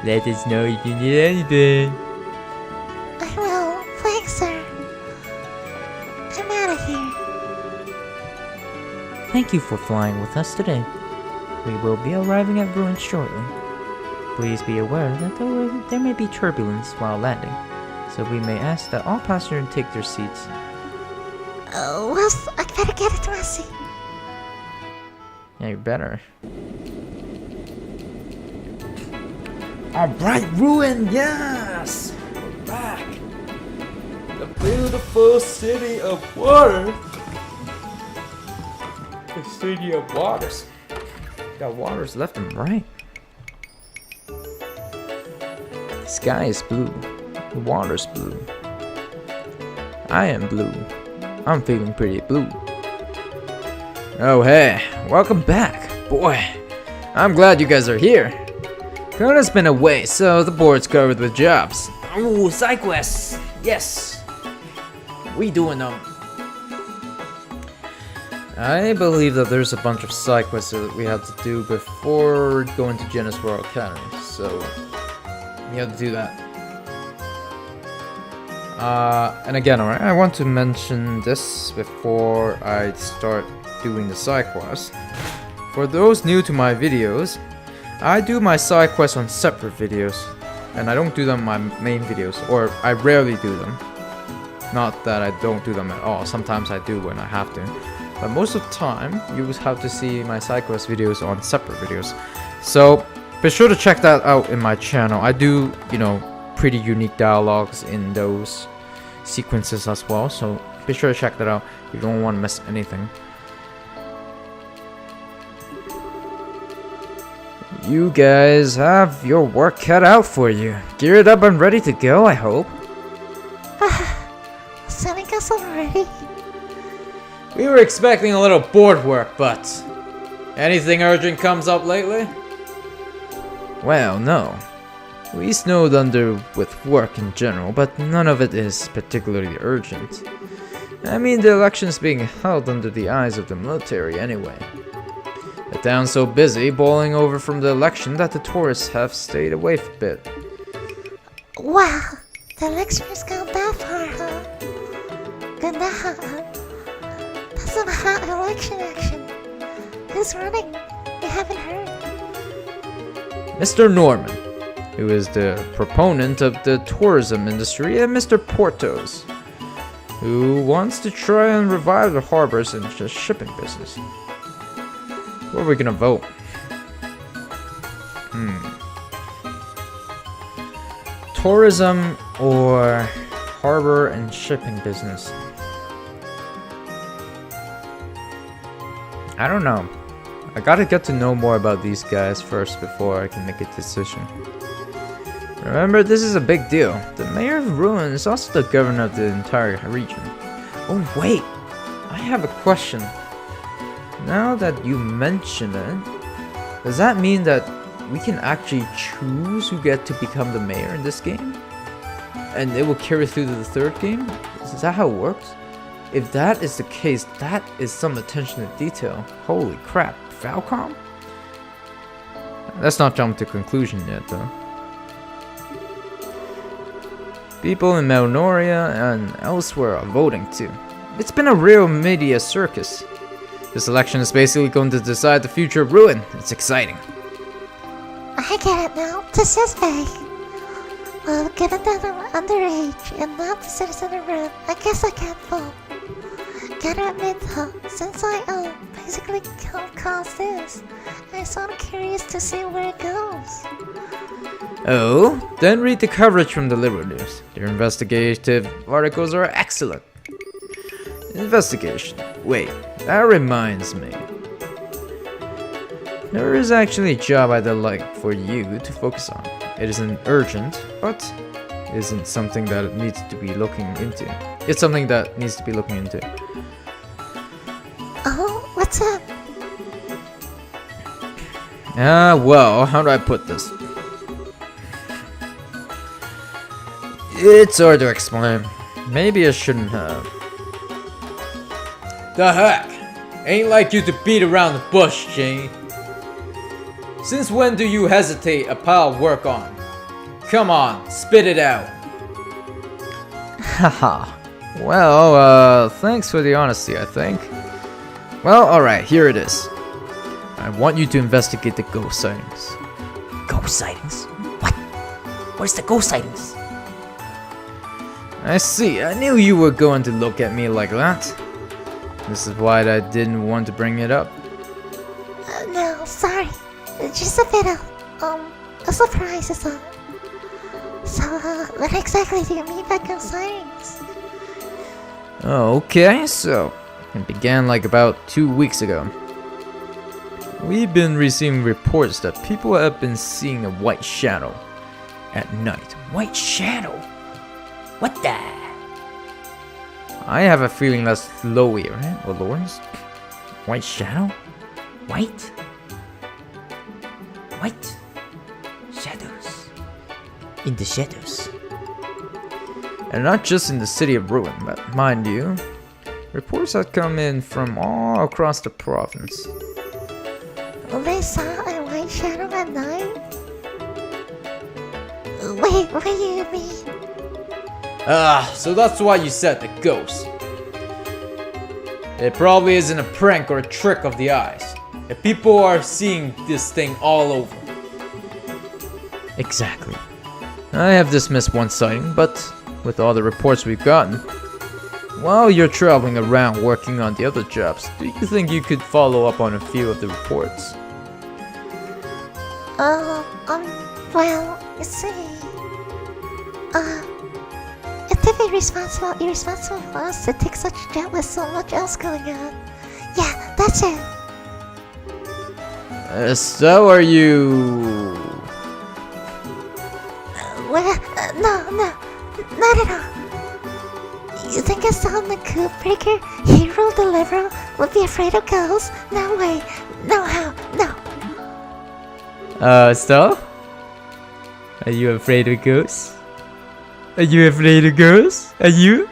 Let us know if you need anything. I will. Thanks, sir. I'm out of here. Thank you for flying with us today. We will be arriving at Ruin shortly. Please be aware that there may be turbulence while landing, so we may ask that all passengers take their seats. Well, I better get into my seat. Yeah, you better. Alright, Ruin, yes! Back! The beautiful city of water! The city of waters. Got waters left and right. The sky is blue. The water's blue. I am blue. I'm feeling pretty blue. Oh hey, welcome back. Boy, I'm glad you guys are here. Kona's been away, so the board's covered with jobs. Oh, side quests. Yes. We doing them. I believe that there's a bunch of side quests that we have to do before going to Genesis World Academy, so we have to do that. And again, alright, I want to mention this before I start doing the side quest. For those new to my videos, I do my side quests on separate videos, and I don't do them on my main videos, or I rarely do them. Not that I don't do them at all, sometimes I do when I have to. But most of the time, you will have to see my side quest videos on separate videos. So, be sure to check that out in my channel. I do, you know, pretty unique dialogues in those sequences as well, so be sure to check that out. You don't want to miss anything. You guys have your work cut out for you. Geared up and ready to go, I hope. Sending us already? We were expecting a little board work, but anything urgent comes up lately? Well, no. We snowed under with work in general, but none of it is particularly urgent. I mean, the election's being held under the eyes of the military anyway. The town's so busy boiling over from the election that the tourists have stayed away a bit. Wow, the election has gone that far, huh? Good night. That's some hot election action. Who's running? We haven't heard. Mr. Norman, who is the proponent of the tourism industry, and Mr. Portos, who wants to try and revive the harbors and the shipping business. Where are we gonna vote? Tourism or harbor and shipping business? I don't know. I gotta get to know more about these guys first before I can make a decision. Remember, this is a big deal. The mayor of Ruin is also the governor of the entire region. Oh wait, I have a question. Now that you mention it, does that mean that we can actually choose who get to become the mayor in this game? And it will carry through to the third game? Is that how it works? If that is the case, that is some attention to detail. Holy crap, Falcom? Let's not jump to conclusion yet though. People in Melnoria and elsewhere are voting too. It's been a real media circus. This election is basically going to decide the future of Ruin. It's exciting. I get it now. This is vague. Well, given that I'm underage and not the citizen of Ruin, I guess I can't vote. Gotta admit though, since I basically caused this, I'm sort of curious to see where it goes. Oh, then read the coverage from the Liberal News. Their investigative articles are excellent. Investigation. Wait, that reminds me. There is actually a job I'd like for you to focus on. It isn't urgent, but isn't something that needs to be looking into. It's something that needs to be looking into. Oh, what's up? Well, how do I put this? It's hard to explain. Maybe I shouldn't have. The heck? Ain't like you to beat around the bush, Jane. Since when do you hesitate a pile of work on? Come on, spit it out. Haha. Well, thanks for the honesty, I think. Well, alright, here it is. I want you to investigate the ghost sightings. Ghost sightings? What? Where's the ghost sightings? I see, I knew you were going to look at me like that. This is why I didn't want to bring it up. No, sorry. Just a bit of, a surprise is all. So, what exactly do you mean by ghost sightings? Okay, so it began like about 2 weeks ago. We've been receiving reports that people have been seeing a white shadow at night. White shadow? What the? I have a feeling that's Chloe, right? Or Lawrence? White shadow? White? White? Shadows. In the shadows. And not just in the city of Ruin, but mind you, reports have come in from all across the province. They saw a white shadow at night? Wait, what do you mean? So that's why you said the ghost. It probably isn't a prank or a trick of the eyes. If people are seeing this thing all over, Exactly. I have dismissed one sighting, but with all the reports we've gotten, while you're traveling around working on the other jobs, do you think you could follow up on a few of the reports? Well, you see, it'd be irresponsible for us to take such a job with so much else going on. Yeah, that's it. So are you... Well, no, not at all. You think a solid coup breaker, hero deliverer would be afraid of ghosts? No way, no how, no. So? Are you afraid of ghosts? Are you afraid of ghosts? Are you?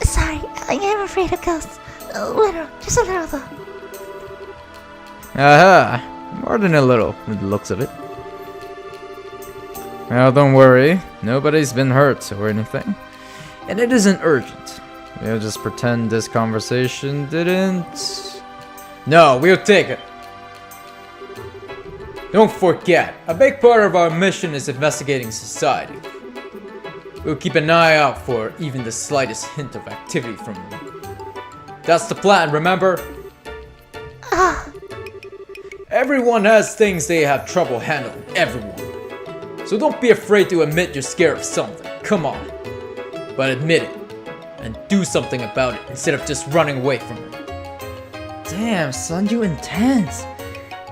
Sorry, I am afraid of ghosts. A little, just a little though. Aha! More than a little, with the looks of it. Well, don't worry. Nobody's been hurt or anything. And it isn't urgent. We'll just pretend this conversation didn't... No, we'll take it. Don't forget, a big part of our mission is investigating society. We'll keep an eye out for even the slightest hint of activity from you. That's the plan, remember? Everyone has things they have trouble handling, everyone. So don't be afraid to admit you're scared of something, come on. But admit it, and do something about it instead of just running away from it. Damn, son, you intense.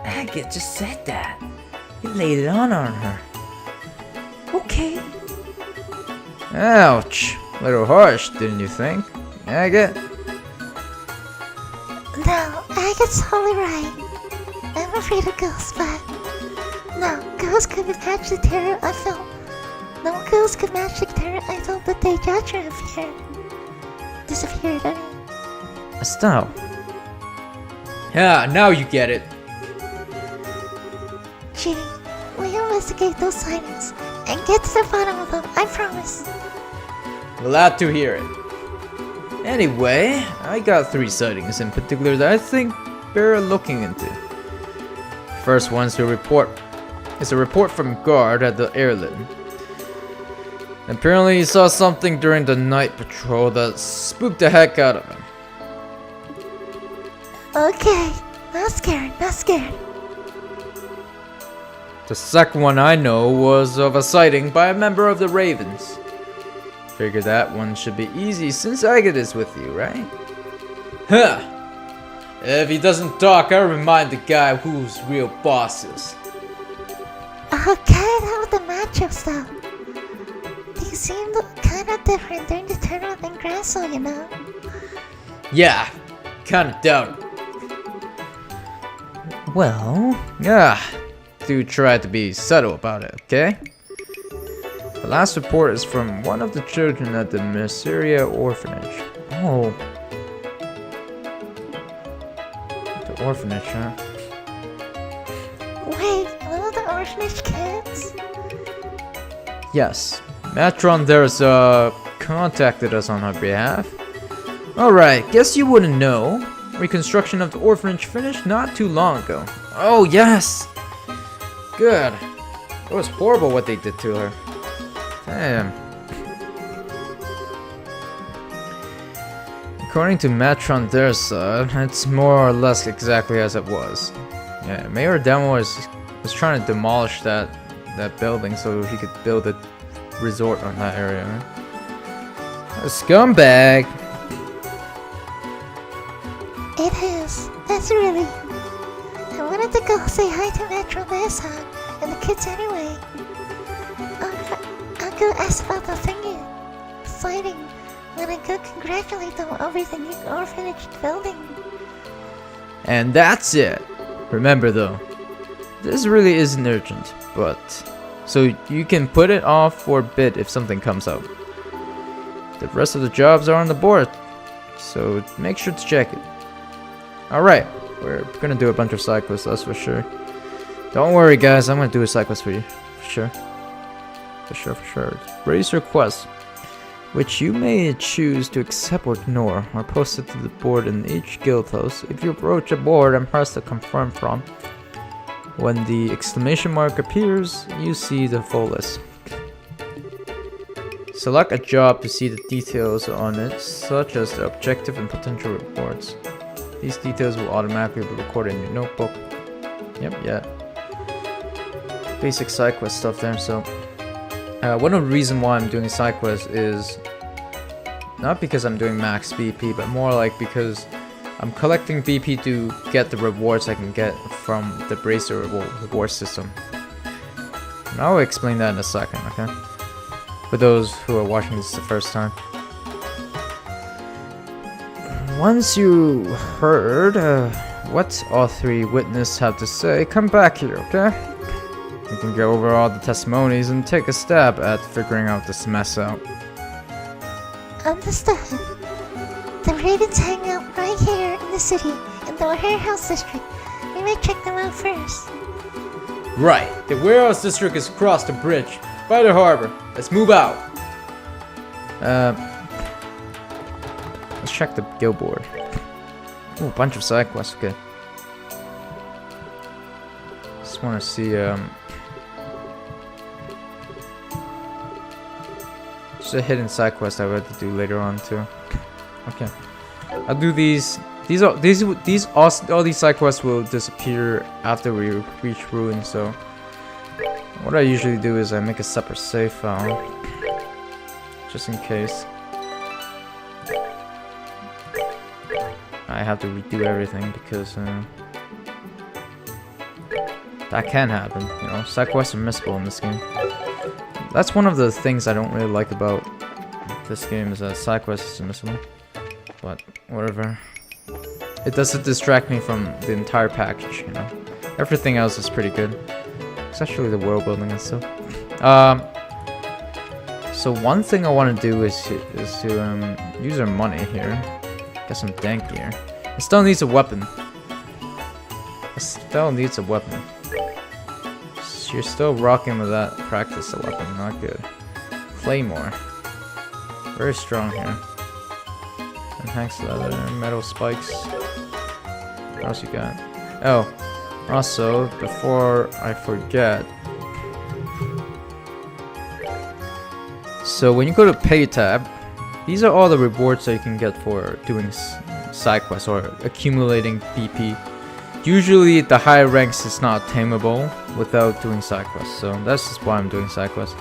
Agate just said that. You laid it on her. Okay. Ouch. Little harsh, didn't you think? Agate? No, Agate's totally right. I'm afraid of ghosts, but... No, ghosts couldn't match the terror I felt. No ghost could match the terror I felt the day Joshua disappeared, I mean. Estelle. Yeah, now you get it. Gee, we'll investigate those sightings and get to the bottom of them, I promise. Glad to hear it. Anyway, I got 3 sightings in particular that I think bear looking into. First one's a report from guard at the airline. Apparently he saw something during the night patrol that spooked the heck out of him. Okay, not scared. The second one I know was of a sighting by a member of the Ravens. Figure that one should be easy since Agate is with you, right? Huh! If he doesn't talk, I'll remind the guy who's real boss is. Okay, that was the matchups though. They seemed kinda different during the tournament in Grassel, you know? Yeah, kinda doubt it. Well, Yeah, do try to be subtle about it, okay? The last report is from one of the children at the Miseria orphanage. oh. The orphanage, huh? Wait, one of the orphanage kids? Yes, Matron there's contacted us on our behalf. Alright, guess you wouldn't know. Reconstruction of the orphanage finished not too long ago. Oh yes! Good. It was horrible what they did to her. Damn. According to Matron their side, it's more or less exactly as it was. Yeah, Mayor Demo was trying to demolish that building so he could build a resort on that area. A scumbag! It is. That's really. I wanted to go say hi to Metro Mason and the kids anyway. I'll go ask about the thingy. Sighting. When I go congratulate them over the new orphanage building. And that's it. Remember though, this really isn't urgent, but so you can put it off for a bit if something comes up. The rest of the jobs are on the board, so make sure to check it. Alright, we're gonna do a bunch of side quests, that's for sure. Don't worry guys, I'm gonna do a side quest for you. For sure. For sure. Raise requests, which you may choose to accept or ignore, are posted to the board in each guild house. If you approach a board and press the confirm prompt, When the exclamation mark appears, you see the full list. Select a job to see the details on it, such as the objective and potential rewards. These details will automatically be recorded in your notebook. Yep, yeah. Basic side quest stuff there. So, one of the reasons why I'm doing side quests is not because I'm doing max BP, but more like because I'm collecting BP to get the rewards I can get from the bracer reward system. And I'll explain that in a second, okay? For those who are watching this the first time. Once you heard what all three witnesses have to say, come back here, okay? You can go over all the testimonies and take a stab at figuring out this mess out. Understood. The ravens hang out right here in the city, in the warehouse district. We may check them out first. Right. The warehouse district is across the bridge, by the harbor. Let's move out. Let's check the guild board. Ooh, a bunch of side quests. Okay. Just want to see. Just a hidden side quest I would have to do later on too. Okay. I'll do these. All these side quests will disappear after we reach ruin. So what I usually do is I make a separate save file, just in case I have to redo everything, because that can happen. You know, side quests are missable in this game. That's one of the things I don't really like about this game, is that side quests are missable. But whatever. It doesn't distract me from the entire package, you know. Everything else is pretty good. Especially the world building and stuff. So one thing I want to do is to use our money here. Get some dank gear. It still needs a weapon. It still needs a weapon. You're still rocking with that practice weapon, not good. Claymore. Very strong here. Enhanced leather, metal spikes. What else you got? Oh, also, before I forget. So when you go to pay tab, these are all the rewards that you can get for doing side quests or accumulating BP. Usually the higher ranks is not attainable without doing side quests, so that's just why I'm doing side quests.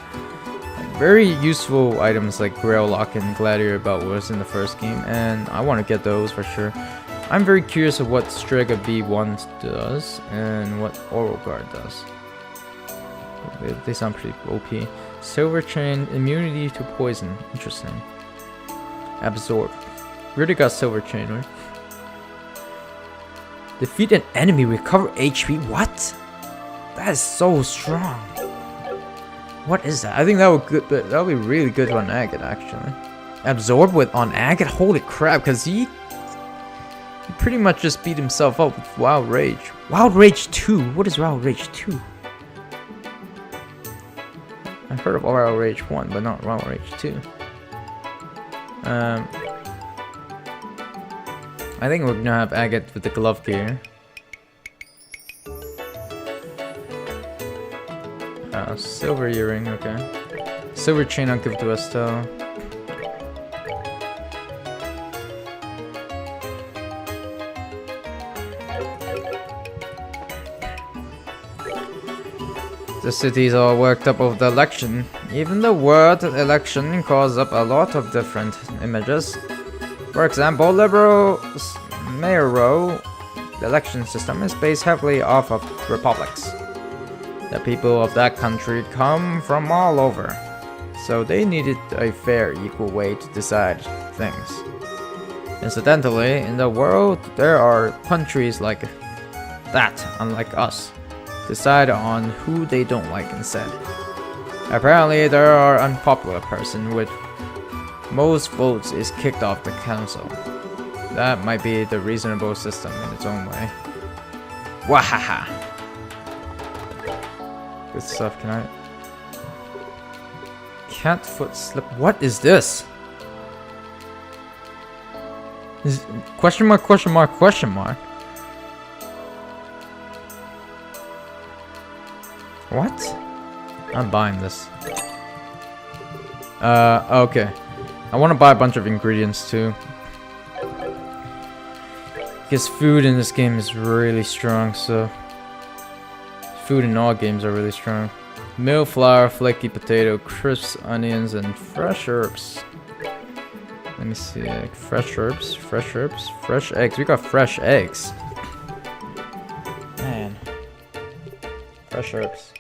Very useful items like Grail Lock and Gladiator Belt was in the first game, and I want to get those for sure. I'm very curious of what Strega B1 does and what Oral Guard does. They sound pretty OP. Silver Chain, immunity to poison. Interesting. Absorb. We already got Silver Chain, right? Defeat an enemy, recover HP. What? That is so strong. What is that? I think that would be really good on Agate, actually. Absorb on Agate? Holy crap, because he pretty much just beat himself up with Wild Rage. Wild Rage 2? What is Wild Rage 2? I've heard of Wild Rage 1, but not Wild Rage 2. I think we're gonna have Agate with the glove gear. Silver earring, okay. Silver chain I'll give to Estelle. The city's all worked up over the election. Even the word election calls up a lot of different images. For example, Liberal Mayor Row, the election system is based heavily off of republics. The people of that country come from all over, so they needed a fair, equal way to decide things. Incidentally, in the world, there are countries like that, unlike us, decide on who they don't like instead. Apparently, there are unpopular person with most votes is kicked off the council. That might be the reasonable system in its own way. Wahaha! Good stuff, can I? Cat foot slip. What is this? Question mark, question mark, question mark. What? I'm buying this. Okay. I want to buy a bunch of ingredients too. Because food in this game is really strong, so... Food in all games are really strong. Meal, flour, flaky potato, crisp onions, and fresh herbs. Let me see. Fresh herbs, fresh eggs. We got fresh eggs. Man. Fresh herbs.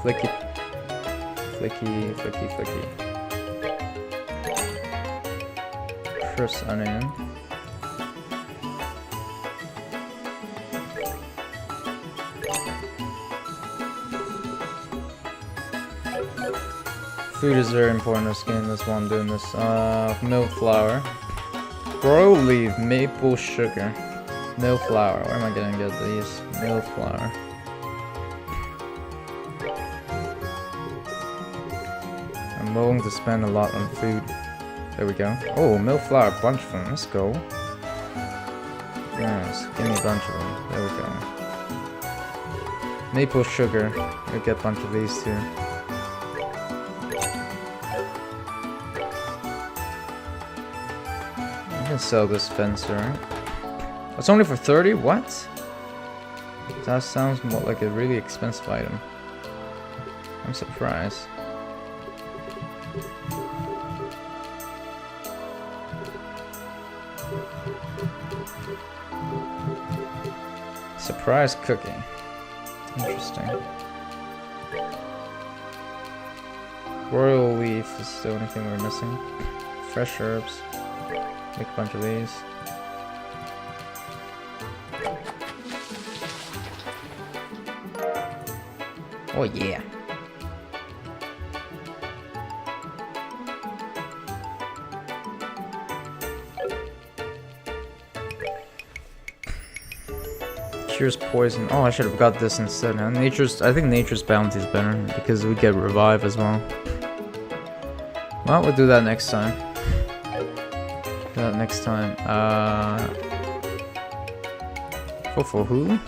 Flaky. Crisp onion. Food is very important in this game, that's why I'm doing this. Milk flour. Broil leaf, maple sugar. Milk flour. Where am I gonna get these? Milk flour. I'm willing to spend a lot on food. There we go. Oh, milk flour, a bunch of them. Let's go. Yes, give me a bunch of them. There we go. Maple sugar. We'll get a bunch of these too. I can sell this fencer. It's only for 30? What? That sounds more like a really expensive item. I'm surprised. Surprise cooking. Interesting. Royal leaf is the only thing we're missing. Fresh herbs. Make a bunch of these. Oh yeah. Cures poison. Oh, I should have got this instead. I think nature's bounty is better because we get revive as well. Well, we'll do that next time. Vote for who?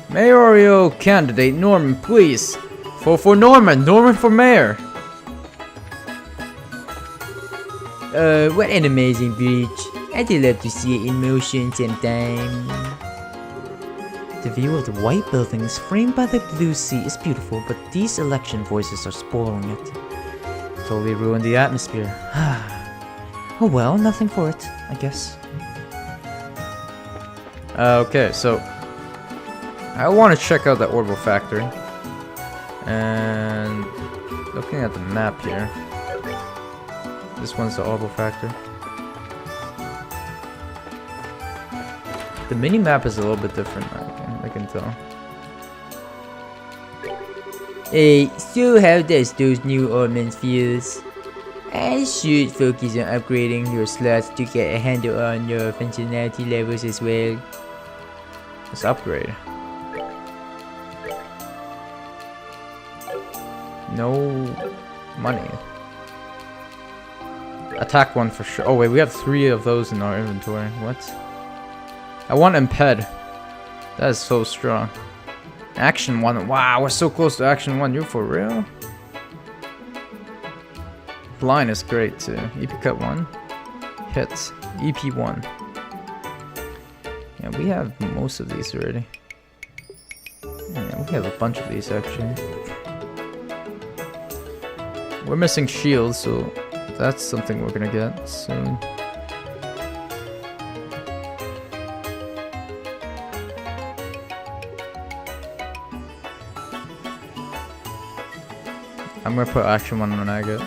Mayoral candidate Norman, please. Vote for Norman. Norman for mayor. What an amazing bridge. I'd love to see it in motion sometime. The view of the white buildings framed by the blue sea is beautiful, but these election voices are spoiling it. Totally ruined the atmosphere. Oh well, nothing for it, I guess. Okay, so I want to check out the orbital factory. And looking at the map here, this one's the orbital factory. The mini map is a little bit different, I can tell. Hey, so how does those new ornaments feels? I should focus on upgrading your slots to get a handle on your functionality levels as well. Let's upgrade. No money. Attack one for sure. Oh wait, we have 3 of those in our inventory. What? I want Imped. That is so strong. Action 1. Wow, we're so close to Action 1. You're for real? Blind is great too. EP cut 1. Hits. EP 1. Yeah, we have most of these already. Yeah, we have a bunch of these actually. We're missing shields, so that's something we're gonna get soon. I'm gonna put Action 1 on agate.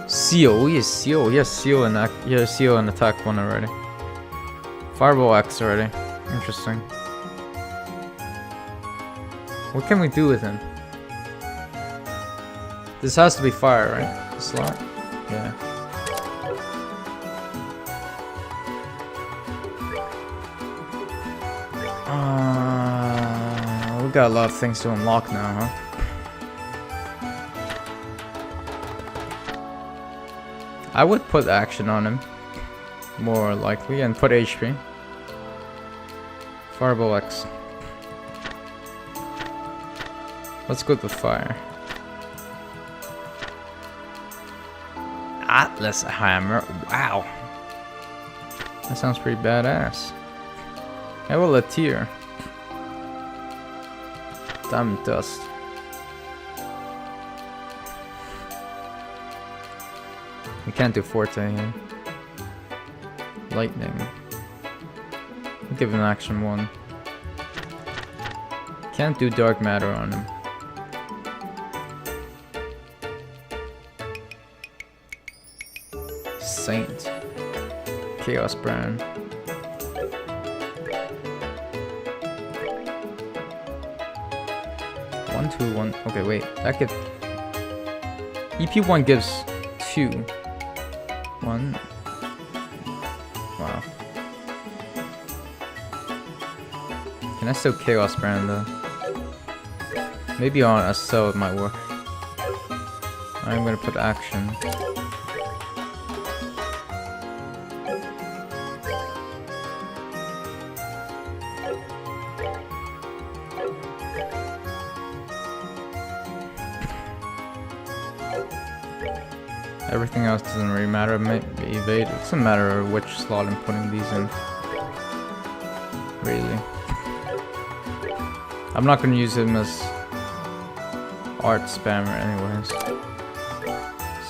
Seal, we have seal. He has seal and seal and attack 1 already. Fireball X already. Interesting. What can we do with him? This has to be fire, right? The slot? Yeah. we got a lot of things to unlock now, huh? I would put action on him, more likely, and put HP. Fireball X. Let's go with fire. Atlas Hammer. Wow. That sounds pretty badass. How about a tier? Diamond Dust. We can't do Forte here. Lightning. I'll give him action 1. Can't do Dark Matter on him. Saint. Chaos Brand. One, two, one. Okay, wait. That could. EP1 gives 2. 1. Wow. Can I still Chaos Brand though? Maybe on a cell it might work. I'm gonna put action. Everything else doesn't really matter. Maybe evade. It doesn't matter which slot I'm putting these in. Really. I'm not gonna use him as art spammer anyways.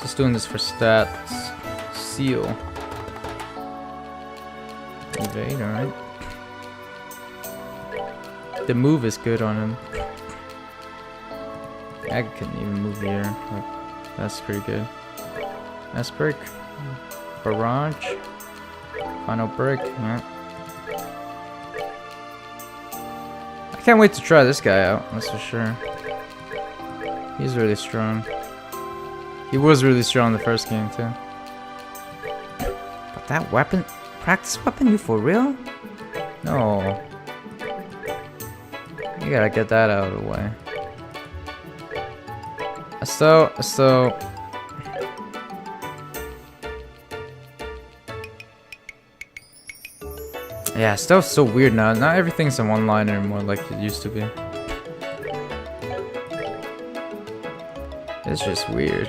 Just doing this for stats. Seal. Evade, alright. The move is good on him. I couldn't even move here. Like, that's pretty good. S-Break. Barrage. Final break. Yeah. I can't wait to try this guy out, that's for sure. He's really strong. He was really strong in the first game too. But that weapon, practice weapon, you for real? No. You gotta get that out of the way. So yeah, stuff's so weird now. Not everything's a one-liner anymore like it used to be. It's just weird.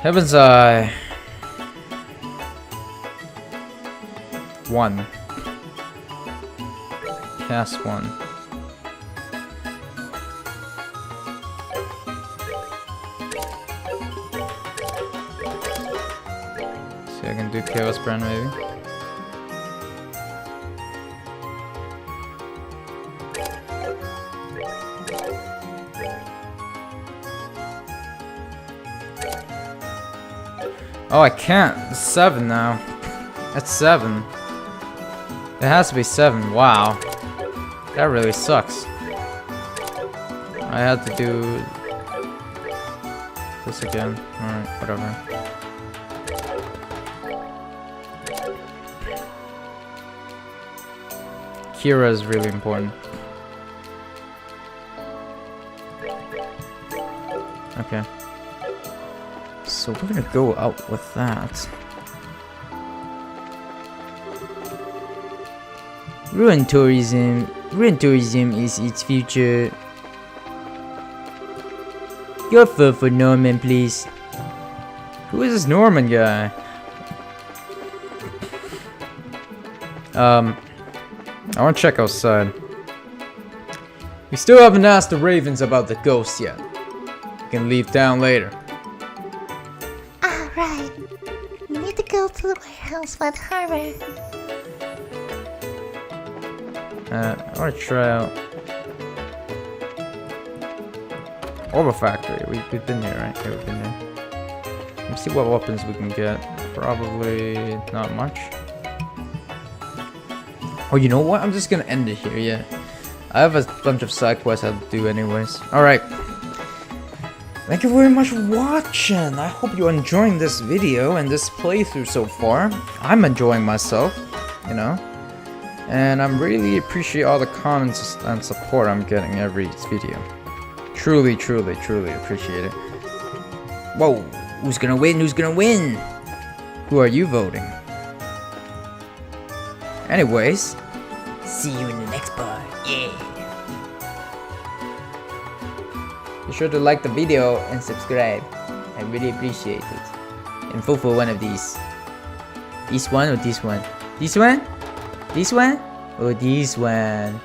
Heaven's Eye. 1. Cast 1. I can do Chaos Brand maybe. Oh, I can't. It's 7 now. That's 7. It has to be 7. Wow. That really sucks. I had to do this again. Alright, whatever. Kira is really important. Okay. So we're gonna go out with that. Ruin tourism is its future. Your vote for Norman, please. Who is this Norman guy? I want to check outside. We still haven't asked the Ravens about the ghost yet. We can leave town later. Alright. We need to go to the warehouse by the harbor. I want to try out Orbital Factory. We've been here, right? Yeah, we've been here. Let's see what weapons we can get. Probably not much. Oh, you know what? I'm just gonna end it here, yeah. I have a bunch of side quests I have to do anyways. Alright. Thank you very much for watching. I hope you're enjoying this video and this playthrough so far. I'm enjoying myself. you know. And I'm really appreciate all the comments and support I'm getting every video. Truly appreciate it. Whoa, who's gonna win? Who's gonna win? Who are you voting? Anyways, See you in the next part. Yeah. be sure to like the video and subscribe. I really appreciate it. And vote for one of these. This one or this one? This one? This one? Or this one?